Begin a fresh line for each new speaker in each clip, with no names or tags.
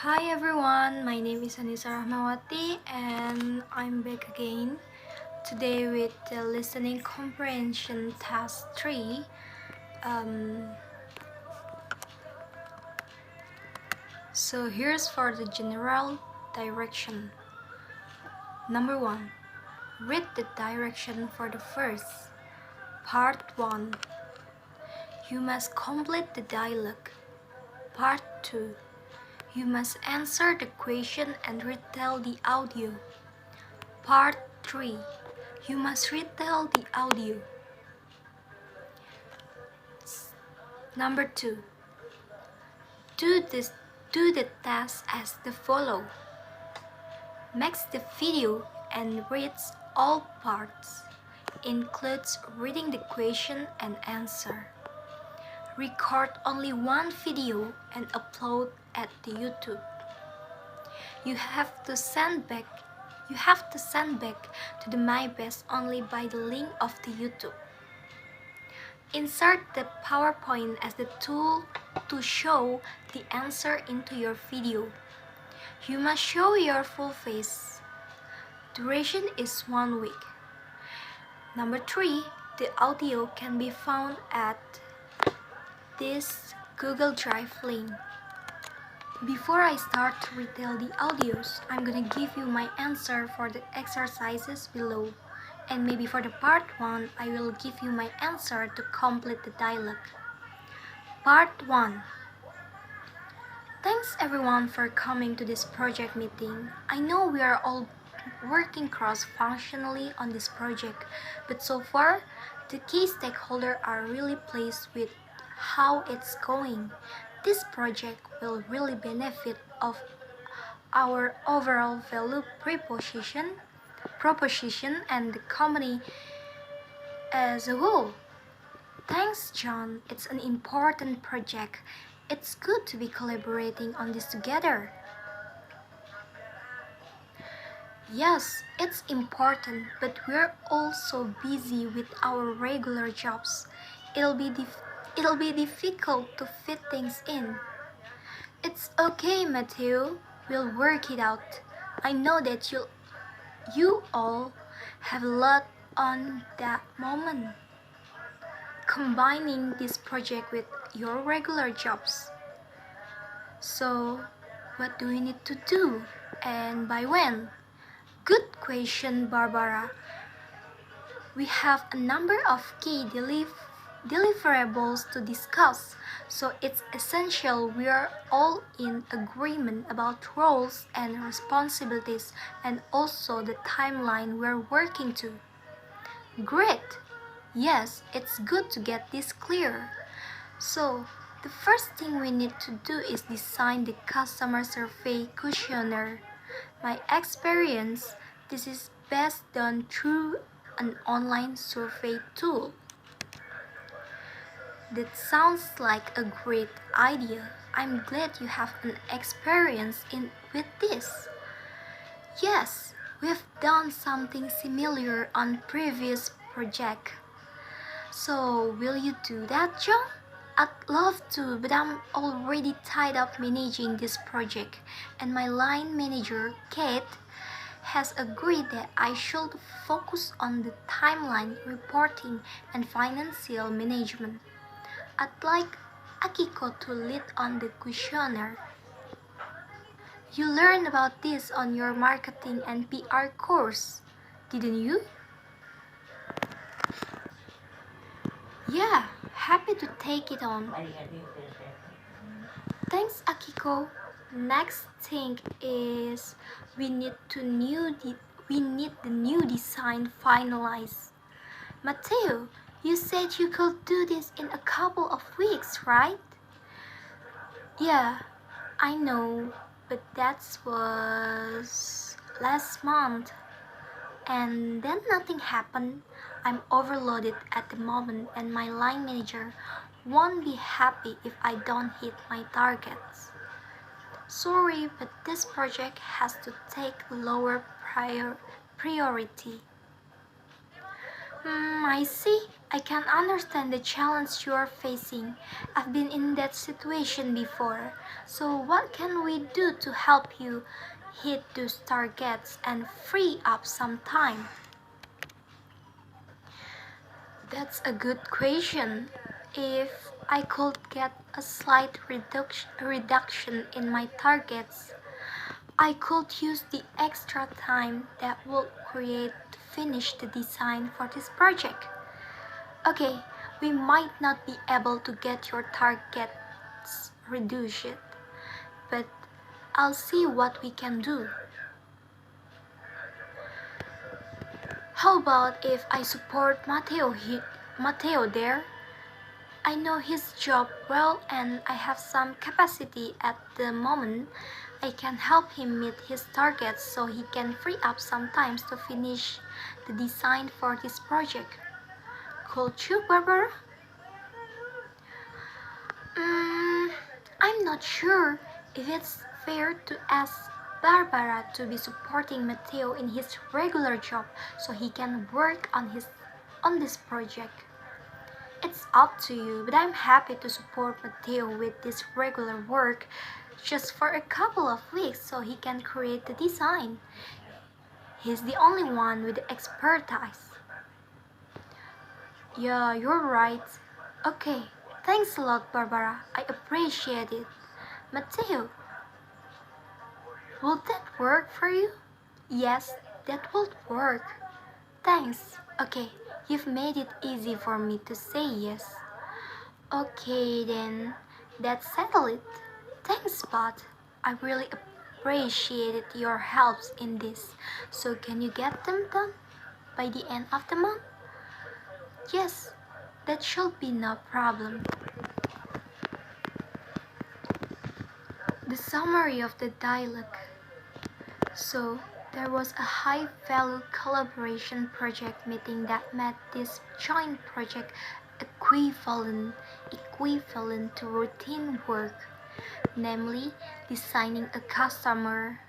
Hi everyone, my name is Annisa Rahmawati and I'm back again today with the listening comprehension task 3. So here's for the general direction. Number 1. Read the direction for the verse. Part 1. You must complete the dialogue. Part 2. You must answer the question and retell the audio. Part 3. You must retell the audio. Number 2. Do the task as the follow. Makes the video and reads all parts. Includes reading the question and answer. Record only one video and upload at the YouTube. You have to send back to the My Best only by the link of the YouTube. Insert the PowerPoint as the tool to show the answer into your video. You must show your full face. Duration is 1 week. Number 3, the audio can be found at this Google Drive link. Before I start to retell the audios, I'm gonna give you my answer for the exercises below. And maybe for the part 1, I will give you my answer to complete the dialogue. Part 1. Thanks everyone for coming to this project meeting. I know we are all working cross-functionally on this project, but so far, the key stakeholders are really pleased with how it's going. This project will really benefit of our overall value proposition and the company as a whole. Thanks, John. It's an important project. It's good to be collaborating on this together. Yes, it's important, but we're also busy with our regular jobs. It'll be difficult to fit things in. It's okay, Matthew. We'll work it out. I know that you all have a lot on that moment. Combining this project with your regular jobs. So, what do we need to do? And by when? Good question, Barbara. We have a number of key deliverables to discuss, so it's essential we are all in agreement about roles and responsibilities and also the timeline we're working to. Great! Yes, it's good to get this clear. So, the first thing we need to do is design the customer survey questionnaire. My experience, this is best done through an online survey tool. That sounds like a great idea. I'm glad you have an experience with this. Yes, we've done something similar on previous project. So, will you do that, John? I'd love to, but I'm already tied up managing this project, and my line manager, Kate, has agreed that I should focus on the timeline reporting and financial management. I'd like Akiko to lead on the questionnaire. You learned about this on your marketing and PR course, didn't you? Yeah, happy to take it on. Thanks, Akiko. Next thing is we need the new design finalized. Mateo, you said you could do this in a couple of weeks, right? Yeah, I know, but that was last month. And then nothing happened. I'm overloaded at the moment and my line manager won't be happy if I don't hit my targets. Sorry, but this project has to take lower priority. I see. I can understand the challenge you are facing. I've been in that situation before. So, what can we do to help you hit those targets and free up some time? That's a good question. If I could get a slight reduction in my targets, I could use the extra time that would create to finish the design for this project. Okay, we might not be able to get your targets reduced, but I'll see what we can do. How about if I support Matteo there? I know his job well and I have some capacity at the moment. I can help him meet his targets so he can free up some time to finish the design for this project. Could you, Barbara? Mm, I'm not sure if it's fair to ask Barbara to be supporting Matteo in his regular job so he can work on this project. It's up to you, but I'm happy to support Matteo with this regular work just for a couple of weeks so he can create the design. He's the only one with the expertise. Yeah, you're right. Okay, thanks a lot, Barbara. I appreciate it. Matteo, will that work for you? Yes, that will work. Thanks. Okay, you've made it easy for me to say yes. Okay then, that settled it. Thanks, Bud. I really appreciated your helps in this. So can you get them done by the end of the month? Yes, that should be no problem. The summary of the dialogue. So, there was a high-value collaboration project meeting that made this joint project equivalent to routine work, namely designing a customer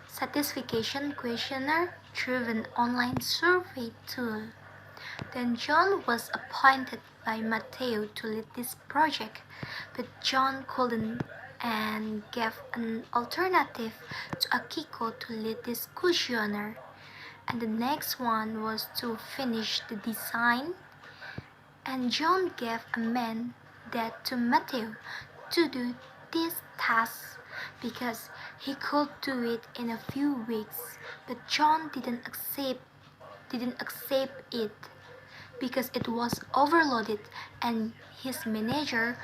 satisfaction questionnaire-driven online survey tool. Then John was appointed by Matteo to lead this project, but John couldn't and gave an alternative to Akiko to lead this questionnaire. And the next one was to finish the design, and John gave a man that to Matteo to do this task because he could do it in a few weeks, but John didn't accept it because it was overloaded and his manager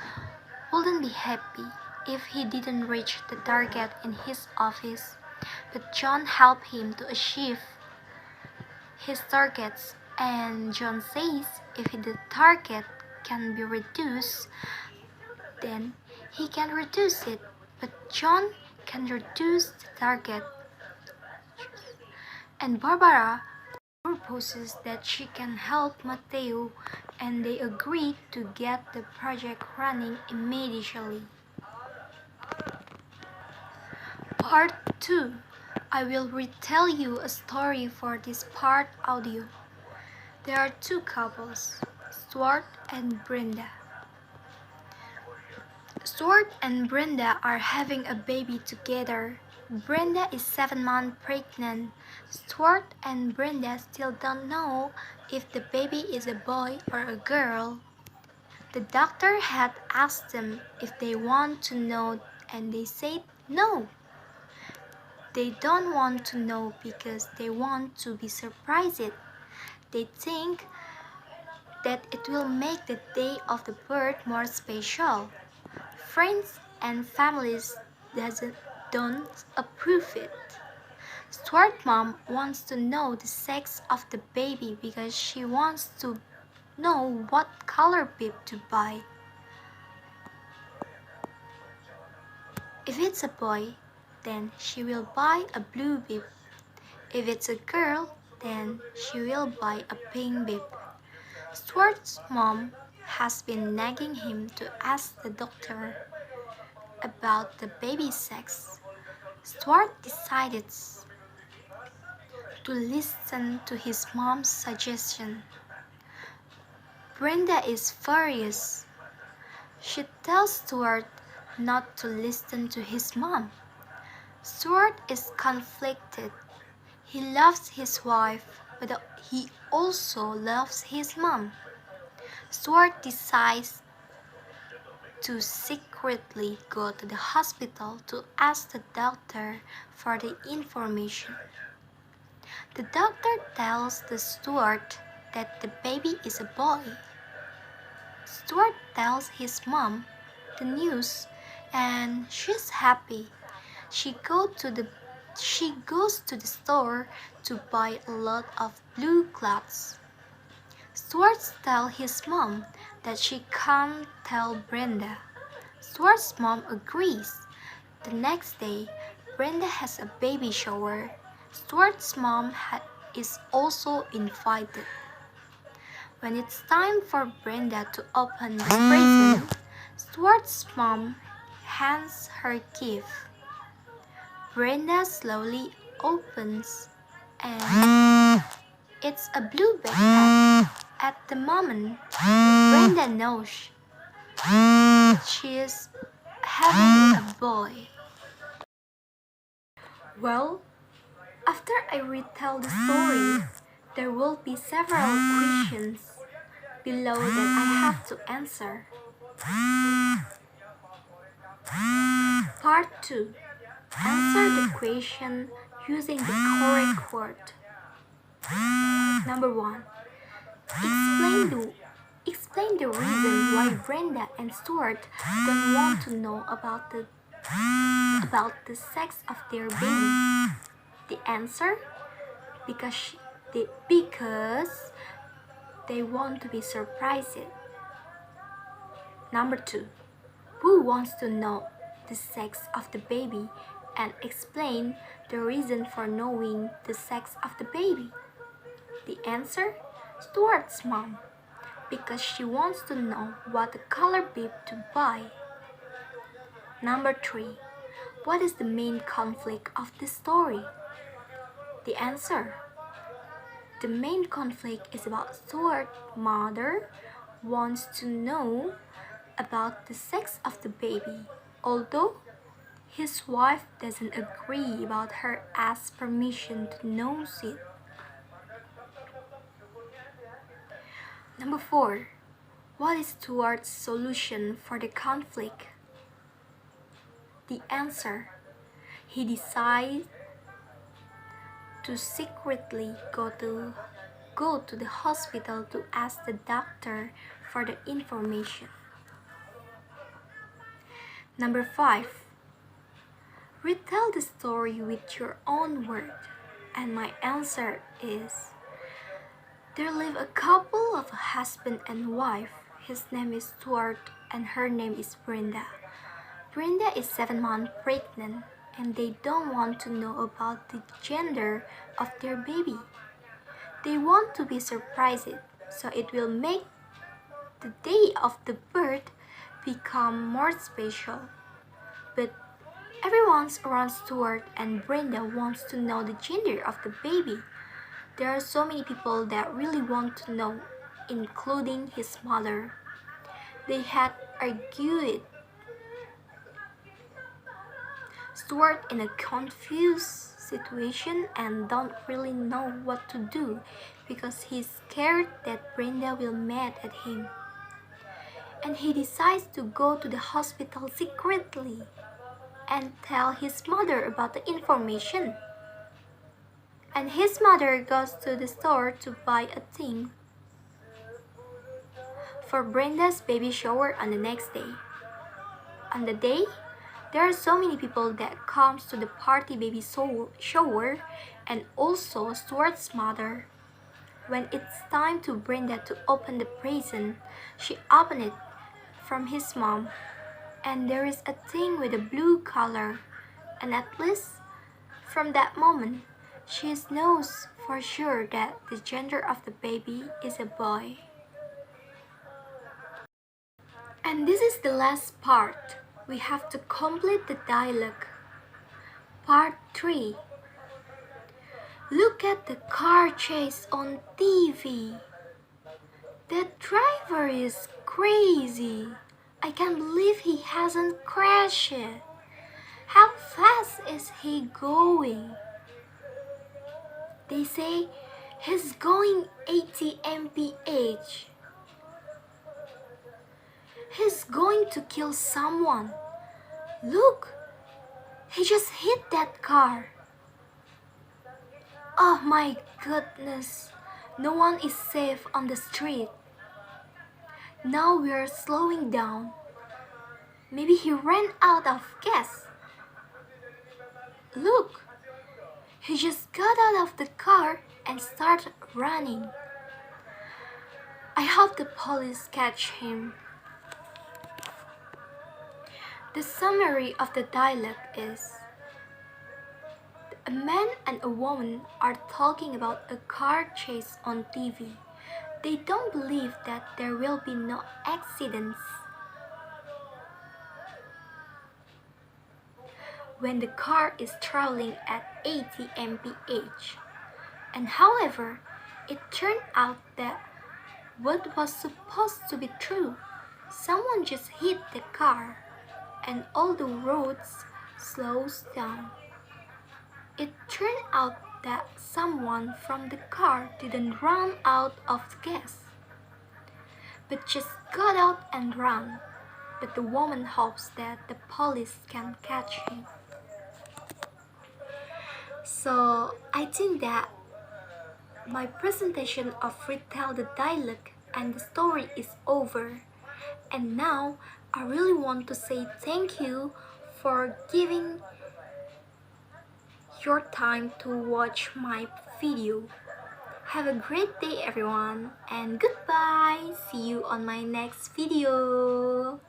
wouldn't be happy if he didn't reach the target in his office. But John helped him to achieve his targets, and John says if the target can be reduced, then he can reduce it. But John can reduce the target, and Barbara proposes that she can help Matteo, and they agree to get the project running immediately. Part 2. I will retell you a story for this part audio. There are two couples, Stuart and Brenda. Stuart and Brenda are having a baby together. Brenda is 7 months pregnant. Stuart and Brenda still don't know if the baby is a boy or a girl. The doctor had asked them if they want to know, and they said no. They don't want to know because they want to be surprised. They think that it will make the day of the birth more special. Friends and families don't approve it. Stuart's mom wants to know the sex of the baby because she wants to know what color bib to buy. If it's a boy, then she will buy a blue bib. If it's a girl, then she will buy a pink bib. Stuart's mom has been nagging him to ask the doctor about the baby's sex. Stuart decided to listen to his mom's suggestion. Brenda is furious. She tells Stuart not to listen to his mom. Stuart is conflicted. He loves his wife, but he also loves his mom. Stuart decides to secretly go to the hospital to ask the doctor for the information. The doctor tells the Stuart that the baby is a boy. Stuart tells his mom the news and she's happy. She goes to the store to buy a lot of blue clothes. Stuart tells his mom that she can't tell Brenda. Stuart's mom agrees. The next day, Brenda has a baby shower. Stuart's mom is also invited. When it's time for Brenda to open the present, Stuart's mom hands her gift. Brenda slowly opens and it's a blue backpack. At the moment, Brenda knows she is having a boy. Well, after I retell the story, there will be several questions below that I have to answer. Part 2. Answer the question using the correct word. Number 1. Explain the reason why Brenda and Stuart don't want to know about the sex of their baby. The answer? Because they want to be surprised. Number 2. Who wants to know the sex of the baby and explain the reason for knowing the sex of the baby? The answer? Stuart's mom, because she wants to know what color babe to buy. Number 3. What is the main conflict of the story? The answer? The main conflict is about Stuart's mother wants to know about the sex of the baby, although his wife doesn't agree about her ask permission to know it. Number 4. What is Stuart's solution for the conflict? The answer. He decides to secretly go to the hospital to ask the doctor for the information. Number 5. Retell the story with your own word. And my answer is, there live a couple of a husband and wife. His name is Stuart and her name is Brenda. Brenda is 7 months pregnant and they don't want to know about the gender of their baby. They want to be surprised, so it will make the day of the birth become more special. But everyone around Stuart and Brenda wants to know the gender of the baby. There are so many people that really want to know, including his mother. They had argued. Stuart in a confused situation and don't really know what to do because he's scared that Brenda will mad at him. And he decides to go to the hospital secretly and tell his mother about the information. And his mother goes to the store to buy a thing for Brenda's baby shower on the next day. On the day, there are so many people that comes to the party baby shower and also Stuart's mother. When it's time to Brenda to open the present, she opens it from his mom and there is a thing with a blue color, and at least from that moment, she knows for sure that the gender of the baby is a boy. And this is the last part. We have to complete the dialogue. Part 3. Look at the car chase on TV. That driver is crazy. I can't believe he hasn't crashed it. How fast is he going? They say he's going 80 mph. He's going to kill someone. Look, he just hit that car. Oh my goodness, no one is safe on the street. Now we're slowing down. Maybe he ran out of gas. Look, he just got out of the car and started running. I hope the police catch him. The summary of the dialogue is: a man and a woman are talking about a car chase on TV. They don't believe that there will be no accidents. When the car is traveling at 80 mph. And however, it turned out that what was supposed to be true, someone just hit the car and all the roads slows down. It turned out that someone from the car didn't run out of gas, but just got out and ran. But the woman hopes that the police can catch him. So I think that my presentation of Retell the Dialogue and the story is over. And now I really want to say thank you for giving your time to watch my video. Have a great day everyone, and goodbye. See you on my next video.